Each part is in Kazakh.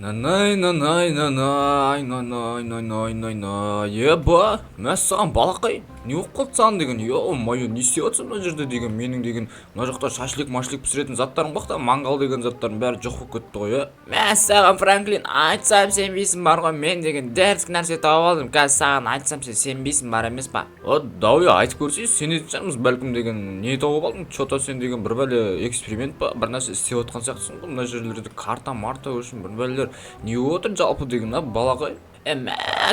Нанай, нанай, нанай, нанай, нанай, нанай. Еба, мәссаған балақай. Не болып қалды саған деген? Ё-моё, не істеп жатсың мына жерде деген? Менің деген мына жақта шашлик пісіретін заттарым бақ та, мангал деген заттарым бәрі жоқ болып кетті ғой, Мәссаған Франклин, айтсам сенбейсің бар ғой, мен деген дәрісік нәрсе тауып алдым. Қазір саған айтсам сен сенбейсің бар емес па? Дауи айтып көрсейші, сенетін шығармыз бәлкім деген. Не тауып алдың? Че-то сен деген бір бәле эксперимент па? Бір нәрсе істеп отқан сияқтысың ғой мына жерлерде, карта үшін бір бәлелер не отыр жалпы деген балақай.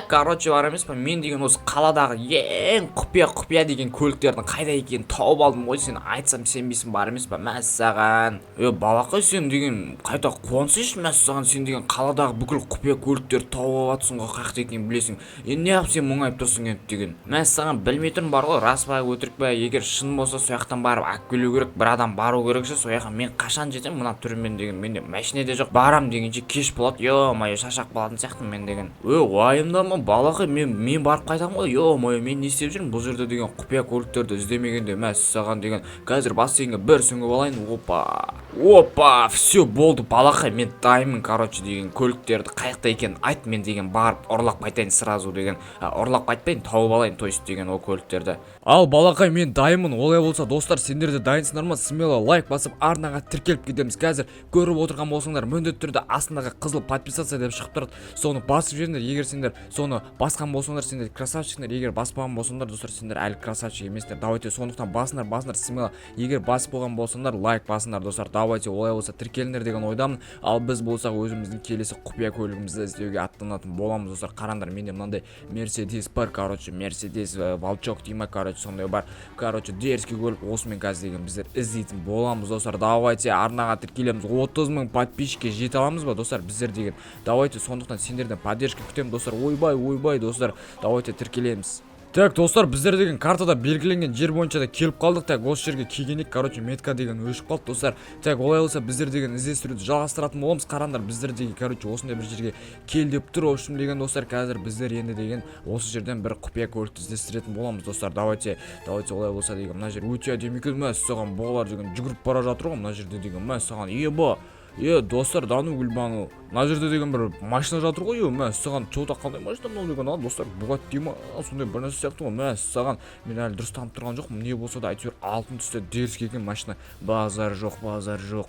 Короче бар емес па, мен деген осы қаладағы ең құпия деген көліктердің қайда екенін тауып алдым ғой. Сен айтсам сенбейсің бар емес па, мәссаған. Балақай, сен деген қайта қуансайшы, мәссаған. Сен деген қаладағы бүкіл құпия көліктерді тауып алатсың ғой, қайда екенін білесің. Неғып сен мұңайып тұрсың енді деген? Мәссаған, білмей тұрмын бар ғой, рас па өтірік па. Егер шын болса сол жақтан барып алып келу керек, бір адам бару керек ше. Сол жаққа мен қашан жетемін мына түріммен деген? Менде машина де жоқ, барам дегенше кеш болады. Ё-моё, шашақ болатын сияқтымын мен деген. Уайымдама балақай, мен барып қайтамын ғой. Ё-моё, мен не істеп жүрмін бұл жерде деген? Құпия көліктерді іздемегенде мәссаған деген. Қазір бассейнге бір сүңгіп алайын. Опа, все болды балақай, мен дайынмын. Короче деген көліктерді қайықта екенін айт, мен деген барып ұрлап қайтайын сразу деген. Ұрлап қайтпайын, тауып алайын то есть деген ол көліктерді. Ал балақай, мен дайынмын. Олай болса достар, сендер де дайынсыңдар ма? Смело лайк басып арнаға тіркеліп кетеміз. Қазір көріп отырған болсаңдар міндетті түрде астындағы қызыл подписаться деп шығып тұрады. Соны басып жіберіңдер. Егер сендер соны басқан болсаңдар, сендер красавчиктер. Егер баспаған болсаңдар, достар, сендер әлі красавчик еместер. Давайте сондықтан басыңдар смело. Егер басып болған болсаңдар, лайк басыңдар достар. Давайте олай болса тіркеліңдер деген ойдамын. Ал біз болсақ өзіміздің келесі құпия көлігімізді іздеуге аттанатын боламыз достар. Қараңдар, менде мынандай Мерседес бар, короче, Мерседес Волчок деймін, короче, сондай бар. Короче, дерзкий көлік, осымен қазір деген біздер іздейтін боламыз достар. Давайте арнаға тіркелеміз. 30 000 подписчикке жете аламыз ба достар біздер деген? Давайте сондықтан сендерден поддержка күтемін достар. Ойбай достар, давайте тіркелеміз. Так достар, біздер деген картада белгіленген жер бойынша да келіп қалдық. Так осы жерге келгенек, короче, метка деген өшіп қалды достар. Так олай болса біздер деген іздестіруді жалғастыратын боламыз. Қараңдар, біздер деген короче осындай бір жерге кел деп тұр. Ошым деген достар, қазір біздер енді деген осы жерден бір құпия көлікті іздестіретін боламыз достар. Давайте олай болса деген мына жер өте әдемі екен. Мәссаған балалар деген жүгіріп бара жатыр ғой мына жерде деген. Мәссаған достар, дану гүлбану. Мына жерде деген бір машина жатыр ғой. Мәссаған, чота қандай машина мынау деген? Достар, Bugatti ма? Сондай бір нәрсе сияқты ғой. Мәссаған, мен әлі дұрыс танып тұрған жоқпын. Не болса да әйтеуір алтын түсте дерзкий екен машина. Базар жоқ.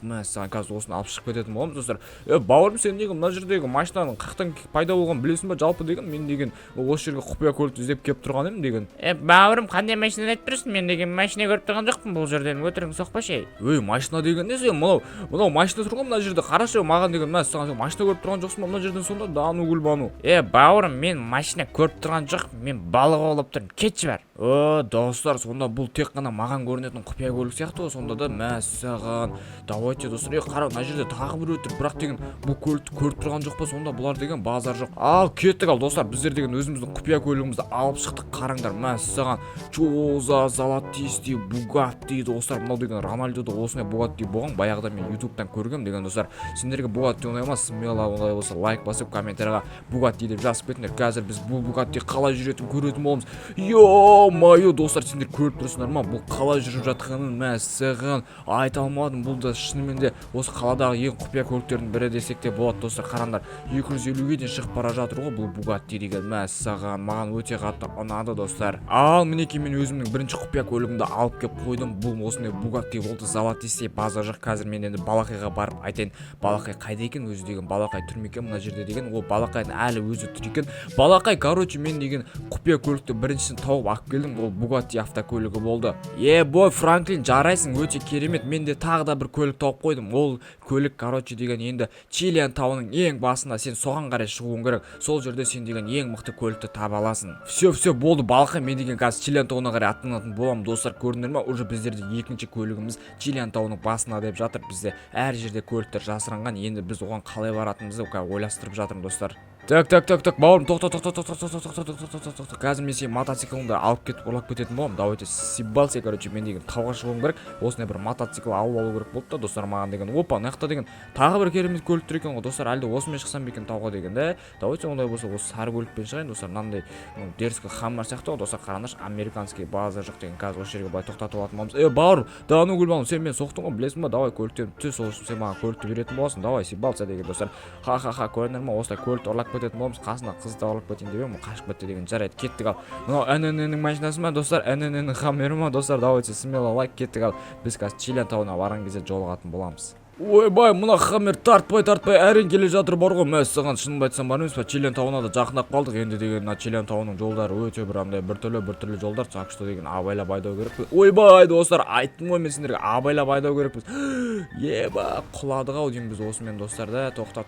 Мәссаған, қазір осыны алып шығып кететін боламыз достар. Бауырым, сен деген мына жердегі машинаның қаяқтан пайда болғанын білесің ба жалпы деген? Мен деген осы жерге құпия көлікті іздеп келіп тұрған едім деген. Бауырым, қандай машинаны айтып тұрсың? Мен деген машина көріп тұрған жоқпын бұл жерден. Өтірігің соқпашы. Машина деген не сен? Мынау машина тұрған мына жерде. Қарашы, маған деген мәссаған, сен машина көріп тұрған жоқсың ба мына жерден сонда? Дану гүлбану. Бауырым, мен машина көріп тұрған жоқ, мен балық аулап тұрмын. Кетші бар. Достар, сонда бұл тек қана маған көрінетін құпия көлік сияқты ғой сонда да. Мәссаған. Давайте достар, қара, мына жерде тағы бір өтір, бірақ деген бұл көлікті көріп тұрған жоқ па сонда? Бұлар деген базар жоқ. Ал кеттік. Ал достар, біздер деген өзіміздің құпия көлігімізді алып шықтық. Қараңдар, мәссаған, чоза золотистый Bugatti достар. Мынау деген Рональдода осындай Bugatti болған. Баяғыда мен ютубтан көргем деген достар. Сендерге Bugatti ұнай ма? Смело олай болса лайк басып комментарияға Bugatti деп жазып кетіңдер. Қазір біз бұл Bugatti қалай жүретінін көретін боламыз. Ё-моё, достар, сендер көріп тұрсыңдар ма? Бұл қалай жүріп жатқанын? Мәссаған, айта алмадым. Бұл да шынымен де осы қаладағы ең құпия көліктердің бірі десек те болады достар. Қараңдар, 250-ге дейін шығып бара жатыр ғой бұл Bugatti деген. Мәссаған, маған өте қатты ұнады достар. Ал мінекей, мен өзімнің бірінші құпия көлігімді алып келіп қойдым. Бұл осындай Bugatti болды, золотистый, базар жоқ. Қазір мен енді балақайға барып айтайын. Балақай қайда екен өзі деген? Балақай тұр ма екен мына жерде деген? Ол балақайдың әлі өзі тұр екен. Балақай, короче, мен деген құпия көлікті біріншісін тауып алып келдім. Ол Bugatti автокөлігі болды. Бой Франклин, жарайсың, өте керемет. Мен де тағы да бір көлік тауып қойдым. Ол көлік, короче, деген енді Чилиан тауының ең басында, сен соған қарай шығуың керек. Сол жерде сен деген ең мықты көлікті таба аласың. Все болды балақай, мен деген қазір Чилиан тауына қарай аттанатын боламын достар. Көрдіңдер ме? Уже біздерде екінші көлігіміз Чилиан тауының басында деп жатыр. Бізде әр жерде көліктер жасырынған. Енді біз оған қалай баратынымызды ойластырып жатырмын достар. Так, бауырым, тоқта. Қазір мен сені мотоциклыңды алып кетіп ұрлап кететін боламын. Давайте сибалсе, короче, мен деген тауға шығуым керек. Осындай бір мотоцикл алу керек болды да, достар, маған деген. Опа, мына деген тағы бір керемет көлік тұр екен ғой, достар. Әлде осымен шықсам ба екен тауға деген да. Давайте ондай болса, осы сары көлікпен шығайын, достар. Мынандай дерзкий хаммер сияқты ғой, достар. Қараңдаршы, американский база жоқ деген қазір осы жерге былай тоқтатып алатын боламыз. Бауыр, давно гүлбану, сен мен соқтың ғой, білесің ба? Давай көліктен түс, сол үшін сен маған көлікті беретін боласың. Давай сибалса деген, достар. Ха, көрдіңдер ме? Осылай көлікті ұрлап кететін боламыз. Қасына қызды ұрлап кетейін деп едім, қашып кетті деген. Жарайды, кеттік ал. Мынау ННН-нің машинасы ма, достар? ННН-нің хаммері ма, достар? Давайте смело лайк, кеттік ал. Біз қазір Чилиан тауына барған кезде жолығатын боламыз. Ойбай, мына хаммер тартпай әрең келе жатыр бар ғой. Мәссаған, шынымды айтсам бар емес па, Чилиан тауына да жақындап қалдық. Енді деген мына Чилиан тауының жолдары өте бір андай біртүрлі жолдар, так что деген абайлап айдау керекпіз. Ойбай, достар, айттым ғой мен сендерге, абайлап айдау керекпіз. Еба, құладық ау деймін біз осымен, достар да. Тоқта.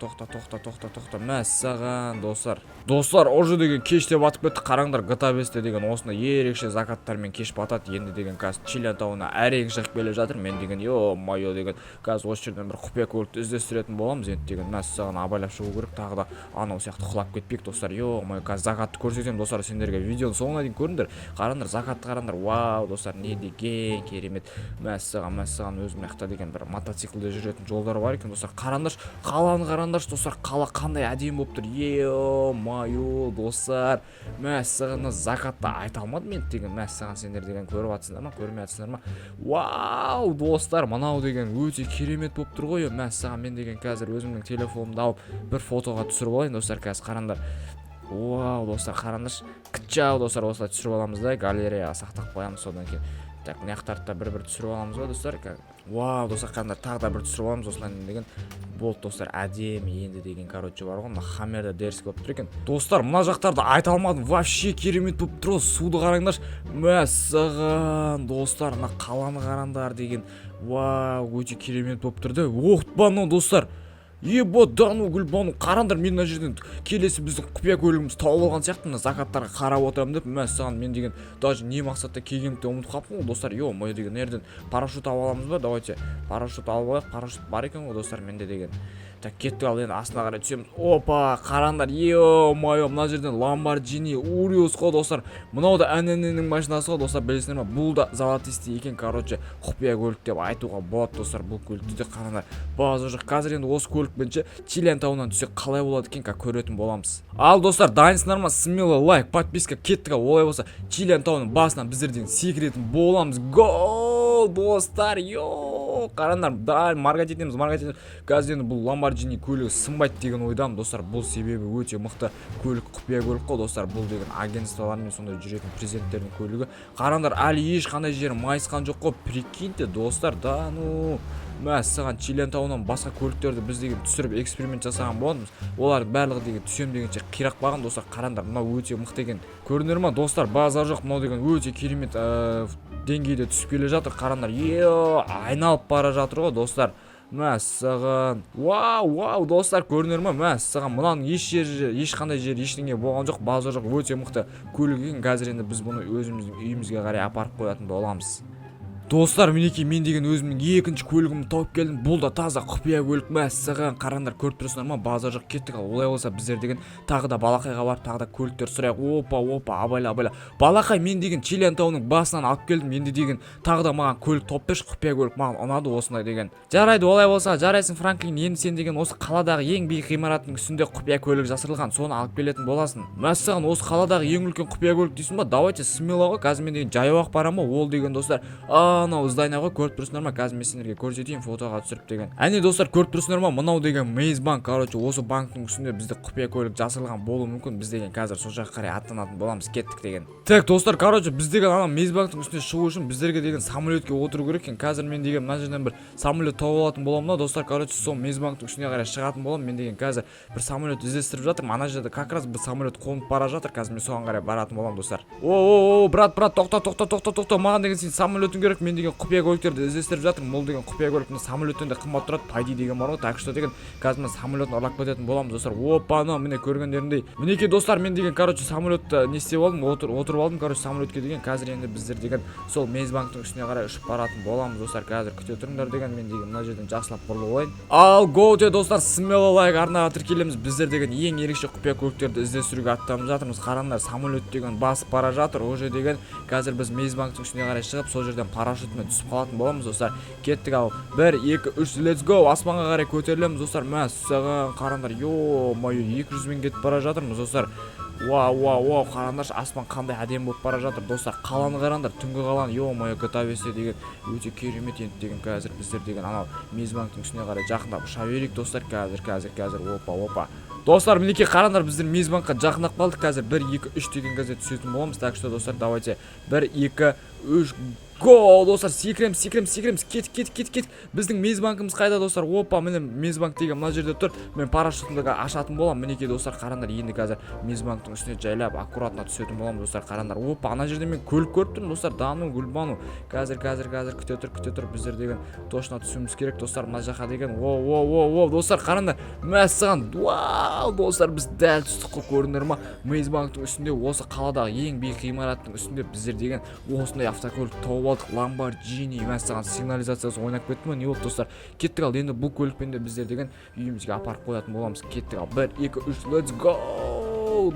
Мәссаған, достар. Достар, уже деген кеш деп атып кетті. Қараңдар, GTA 5-те деген осындай ерекше закаттармен кеш батады. Енді деген қазір Чилиан тауына әрең шығып келе жатыр. Мен деген, ё-моё деген, қазір осы жерден бір құпия көлікті іздестіретін боламыз. Енді деген мәссаған абайлап шығу керек. Тағы да анау сияқты құлап кетпек, достар. Ё-моё, қазір закатты көрсетемін, достар, сендерге. Видеоның соңына дейін көріңдер. Қараңдар, закатты қараңдар. Вау, достар, не деген керемет. Мәссаған өзім мақта деген бір мотоциклде жүретін жолдар бар екен, достар. Қаланы қараңдаршы, достар. Қала қандай әдемі болып тұр. Ё-моё, достар. Мәссаған закатты айта алмадым мен деген. Мәссаған сендер деген көріп жатсыңдар ма, көрмей жатсыңдар ма? Вау, достар, мынау деген өте керемет болып тұр ғой. Мәссаған, мен деген қазір өзімнің телефонымды алып бір фотоға түсіріп алайын, достар. Қазір қараңдар. Вау, достар, қараңдаршы. Кітчау, достар, осылай түсіріп аламыз да, галереяға сақтап қоямыз. Содан кейін так, мынаяқтарды да бір түсіріп аламыз ғой, достар. Вау, достар, қараңдар, тағы да бір түсіріп аламыз. Осылай деген болды, достар, әдемі. Енді деген, короче, бар ғой, мына хаммерді дерзкий болып тұр екен. Достар, мына жақтарды айта алмадым. Вообще керемет болып тұр. Суды қараңдаршы. Мәссаған, достар, мына қаланы қараңдар деген. Вау, өте керемет болып тұр да. Оқтпану, достар. Ебадану гүлбану, қараңдар, мен мына жерден келесі біздің құпия көлігіміз тауып алған сияқты. Мына закаттарға қарап отырамын деп, мәссаған, мен деген даже не мақсатта келгенімді ұмытып қалыппын ғой, достар. Ё-моё деген, нерден парашют алып аламыз ба? Давайте парашют алып алайық. Парашют бар екен ғой, достар, менде деген. Так, кеттік ал, енді астына қарай түсеміз. Опа, қараңдар, ё-моё, мына жерден Lamborghini Urus қой, достар. Мынау да ННН-нің машинасы ғой, достар, білесіңдер ма? Бұл да золотистый екен, короче, құпия көлік деп айтуға болады, достар. Бұл көлікті де қараңдар. Базы жоқ. Қазір енді осы көлікпенше Чилиан тауынан түсек қалай болады екен, көретін боламыз. Ал, достар, дайынсыңдар ма? Смело лайк, подписка, кеттік ал. Олай болса, Чилиан тауының басынан біздерден секретін боламыз. Гол, достар, қараңдар, дайын маркет етеміз. Қазір енді бұл Lamborghini көлігі сынбайды деген ойдамын, достар. Бұл себебі өте мықты көлік, құпия көлік қой, достар. Бұл деген агентстволармен сондай жүретін президенттердің көлігі. Қараңдар, әлі ешқандай жері майысқан жоқ қой. Прикиньте, достар, да, ну мәссаған, Чилиан тауынан басқа көліктерді біз деген түсіріп эксперимент жасаған болатынбыз. Олар барлығы деген түсем дегенше қирап қалған, достар. Қараңдар, мынау өте мықты екен. Көрдіңдер ма, достар? Базар жоқ, мынау деген өте керемет деңгейде түсіп келе жатыр. Қараңдар, айналып бара жатыр ғой, достар. Мәссаған. Вау, достар, көрдіңдер ма? Мәссаған, мынаның ешқандай жері ештеңе болған жоқ. Базар жоқ, өте мықты көлік екен. Қазір енді біз бұны өзіміздің үйімізге қарай апарып қоятын боламыз. Достар, мінекей, мен деген өзімнің екінші көлігімді тауып келдім. Бұл да таза құпия көлік. Мәссаған, қараңдар, көріп тұрсыңдар ма? Базар жоқ, кеттік ал. Олай болса, біздер деген тағы да Балақайға барып, тағы да көліктер сұрайық. Опа, абайла. Балақай, мен деген Чилиан тауының басынан алып келдім. Енді деген тағы да маған көлік тауып берші, құпия көлік. Маған ұнады осындай деген. Жарайды, олай болса, жарайсың, Франклин. Енді сен деген осы қаладағы ең биік ғимараттың үстінде құпия көлік жасырылған. Соны алып келетін боласың. Мәссаған, осы қаладағы ең үлкен құпия көлік дейсің ба? Давайте смело ғой. Қазір мен деген жаяу-ақ барамын ғой. Ол деген, достар, анау здайнаға көріп тұрсыңдар ма? Қазір мен сендерге көрсетейін, фотоға түсіріп деген. Әне, достар, көріп тұрсыңдар ма? Мынау деген Мейз банк, короче, осы банктың үстінде бізде құпия көлік жасырылған болуы мүмкін. Біз деген қазір сол жаққа қарай аттанатын боламыз, кеттік деген. Так, достар, короче, біз деген ана Мейз банктың үстіне шығу үшін біздерге деген самолетке отыру керек екен. Қазір мен деген мына жерден бір самолет тауып алатын боламын да, достар. Короче, сол Мейз банктың үстіне қарай шығатын боламын. Мен деген қазір бір самолет іздестіріп жатырмын. Ана жерде как раз бір самолет қонып бара жатыр. Қазір мен соған қарай баратын боламын, достар. Брат, тоқта. Маған деген сен самолетің керек. мен деген құпия көліктерді іздестіріп жатырмын. Ол деген құпия көлік мына самолеттен де қымбат тұрады, пайди деген бар ғой. Так что деген қазір мен самолетін ұрлап кететін боламыз достар. Опа, міне көргендеріндей. Мінекей достар, мен деген самолетті не істеп алдым, отырып алдым самолетке деген. Қазір енді біздер деген сол Мейзбанктың үстіне қарай ұшып баратын боламыз достар. Қазір күте тұрыңдар деген, мен деген мына жерден жақсылап бұрылып алайын. Ал go де достар, смело лайк арнаға тіркелеміз. Біздер деген ең ерекше құпия көліктерді іздестіруге аттанып жатырмыз. Қараңдар, самолет деген басып бара жатыр. Уже деген қазір біз Мейзбанктың үстіне қарай шығып, сол жерден парашютмен түсіп қалатын боламыз достар. Кеттік. Ал 1 2 3 let's go. Аспанға қарай көтерілеміз достар. Мәссаған, қараңдар, ё-моё, 200-мен кетіп бара жатырмыз достар. Вау, қараңдаршы, аспан қандай әдемі болып бара жатыр достар. Қаланы қараңдар, түнгі қаланы, ё-моё, GTA 5-те деген өте керемет енді деген. Қазір біздер деген анау Мейзбанктың үстіне қарай жақындап ұша берейік достар. Қазір опа. Достар, мінекей қараңдар, біздер Мейзбанкқа жақындап қалдық. Қазір 1 2 3 деген газет түсетін боламыз. Так что достар, давайте 1 2 3 го достар, секіреміз. Кет. Біздің Мейзбанкымыз қайда достар? Опа, міне Мейзбанк деген мына жерде тұр. Мен парашютымды ашатын боламын. Мінекей достар, қараңдар, енді қазір Мейзбанктың үстіне жайлап аккуратно түсетін боламын достар. Қараңдар, опа, ана жерде мен көлік көріп тұрмын достар. Дану, Гүлбану. Қазір күте тұр. Біздер деген точно түсуіміз керек достар. Мына жаққа деген. Воу, достар, қараңдар. Мәссаған. Вау, достар, біз дәл түстік қой, көрдіңдер ма? Мейзбанктың үстінде, осы қаладағы ең биік ғимараттың үстінде біздер деген осындай автокөлік тауып алдық. Lamborghini. Мәссаған, сигнализациясы ойнап кетті ме? Не болды достар? Кеттік. Ал енді бұл көлікпен де біздер деген үйімізге апарып қоятын боламыз. Кеттік. Ал 1 2 3 let's go.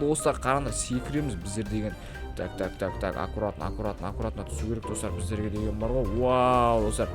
Достар, қараңдар, секіреміз біздер деген. Так, аккуратно түсу керек достар. Біздерге деген бар ғой. Вау, достар.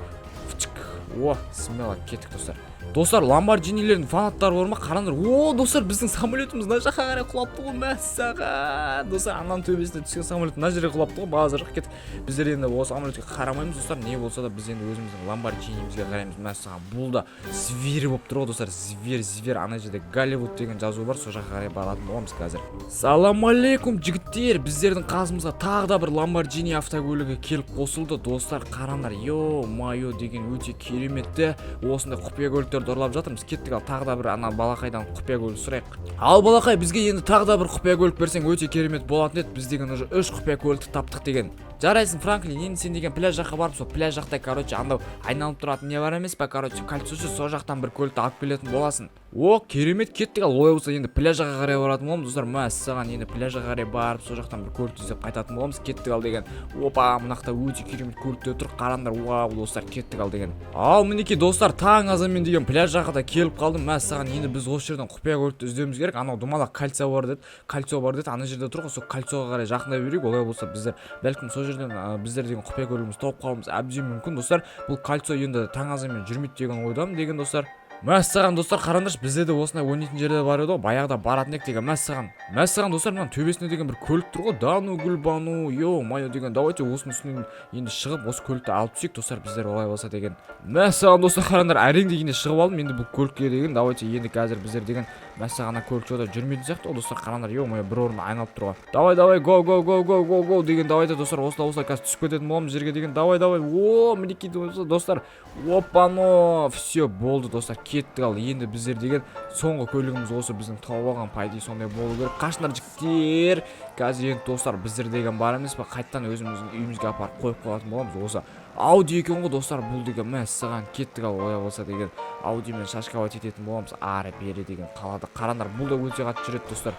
Смело кеттік достар. Достар, Lamborghini'лердің фанаттары бар ма? Қараңдар. Достар, біздің самолетіміз мына жаққа қарай құлапты ғой. Мәссаған. Достар, анам төбесіне түскен самолет мына жерге құлапты ғой. Базар жаққа кетіп. Біздер енді осы самолетке қарамаймыз достар. Не болса да біз енді өзіміздің Lamborghini'мізге қараймыз. Мәссаған. Бұл да зверь болып тұр ғой достар. Зверь. Ана жерде Голливуд деген жазу бар. Сол жаққа қарай баратын боламыз қазір. Салам алейкум жігіттер. Біздердің қасымызға тағы да бір Lamborghini автокөлігі келіп қосылды достар. Қараңдар. Ё-моё деген өте кереметті. Осындай құпия көліктерді ұрлап жатырмыз. Кеттік. Ал тағы да бір ана балақайдан құпия көлік сұрайық. Ал балақай, бізге енді тағы да бір құпия көлік берсең өте керемет болатын еді. Біз деген уже 3 құпия көлікті таптық деген. Жарайсың, Франклин, енді сен деген пляж жаққа барып, сол пляж жақта, андау айналып тұратын не бар емес па, кольцосы, сол жақтан бір көлікті алып келетін боласың. Керемет, кеттік. Ал олай болса енді пляж жаққа қарай баратын боламыз достар. Мәссаған, енді пляж жаққа қарай барып, сол жақтан бір көлікті іздеп қайтатын боламыз. Кеттік. Ал деген. Опа, мынақта өте керемет көліктер тұр. Қараңдар, вау достар, кеттік. Ал деген. Ал мінекей достар, таң азанмен деген пляж жаққа да келіп қалдым. Мәссаған, енді біз осы жерден құпия көлікті іздеуіміз керек. Анау думалақ кольцо бар деді. Ана жерде тұр ғой, сол кольцоға қарай жақындай берейік. Олай болса біздер бәлкім сол жерден біздер деген құпия көлігіміз тауып қалуымыз әбден мүмкін достар. Бұл кольцо енді таң азанмен жүрмейді деген ойдамын деген достар. Мәссаған достар, қараңдаршы, бізде де осындай ойнайтын жерде бар еді ғой, баяғыда баратын ек деген. Мәссаған достар, мына төбесінде деген бір көлік тұр ғой. Дану, Гүлбану, ё-моё деген. Давайте осының үстінен енді шығып осы көлікті алып түсейік достар, біздер олай болса деген. Мәссаған достар, қараңдар, әрең дегенде шығып алдым. Енді бұл көлікке деген давайте енді қазір біздер деген мәссаған көлік жода жүрмейтін сияқты ғой достар. Қараңдар, ё-моё, бір орын айналып тұр ғой. Давай, го деген. Давайте достар, осылай қазір түсіп кететін боламыз жерге деген. Давай. Мінекей достар. Опано, все болды достар. Кеттік. Ал енді біздер деген соңғы көлігіміз осы біздің тауып алған пайда сондай болу керек. Қашындар жігіттер. Қазір енді достар, біздер деген бар емес па, қайттан өзіміздің үйімізге апарып қойып қалатын боламыз. Осы Ауди екен ғой достар, бұл деген. Мәссаған, кеттік. Ал олай болса деген Аудимен шашкават ететін боламыз. Ары бері деген қалады. Қараңдар, бұл да өте қатты жүреді достар.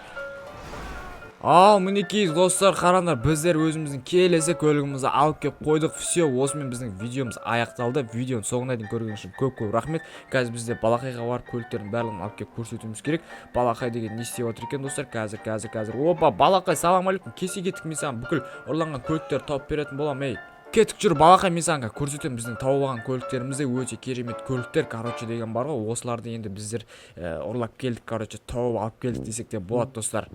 Ал мінекей достар, қараңдар, біздер өзіміздің келесі көлігімізді алып кеп қойдық. Все, осымен біздің видеомыз аяқталды. Видеоны соңына дейін көрген үшін көп рахмет. Қазір бізде балақайға барып көліктердің барлығын алып кеп көрсетуіміз керек. Балақай деген не істеп отыр екен достар? Қазір. Опа, балақай, салам алейкум. Кесе кеттік, мен саған бүкіл ұрланған көліктерді тауып беретін боламын. Кеттік, жүр балақай, мен саған көрсетемін біздің тауып алған көліктерімізде өте керемет көліктер, деген бар ғой. Осыларды енді біздер ұрлап келдік, тауып алып келдік десек те болады достар.